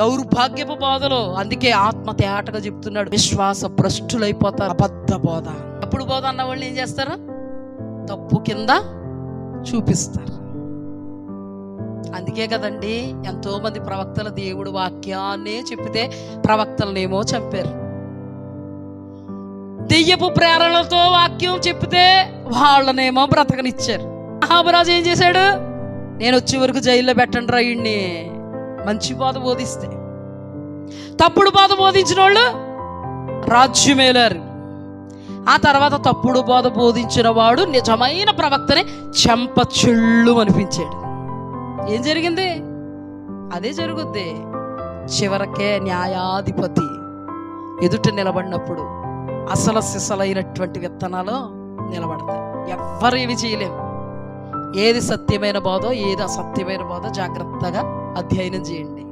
దౌర్భాగ్యపు బోధలు. అందుకే ఆత్మ తేటగా చెప్తున్నాడు, విశ్వాస భ్రష్టులైపోతారు. అబద్ధ బోధ, తప్పుడు బోధ అన్న వాళ్ళు ఏం చేస్తారు? తప్పు కింద చూపిస్తారు. అందుకే కదండి ఎంతో మంది ప్రవక్తలు దేవుడు వాక్యాన్నే చెప్పితే ప్రవక్తలనేమో చంపారు. దెయ్యపు ప్రేరణలతో వాక్యం చెప్పితే వాళ్ళనేమో బ్రతకనిచ్చారు. మహాబరాజు ఏం చేశాడు? నేను వచ్చే వరకు జైల్లో పెట్టండి రాయుడిని, మంచి బోధ బోధిస్తే. తప్పుడు బోధ బోధించిన వాళ్ళు రాజ్యమేలారు. ఆ తర్వాత తప్పుడు బోధ బోధించిన వాడు నిజమైన ప్రవక్తనే చెంప చెళ్ళు అనిపించాడు. ఏం జరిగింది? అదే జరుగుద్ది. చివరకే న్యాయాధిపతి ఎదుట నిలబడినప్పుడు అసలు సిసలైనటువంటి విత్తనాలు నిలబడతాయి. ఎవ్వరు ఏమి చేయలేము. ఏది సత్యమైన బోధో ఏది అసత్యమైన బోధో జాగ్రత్తగా అధ్యయనం చేయండి.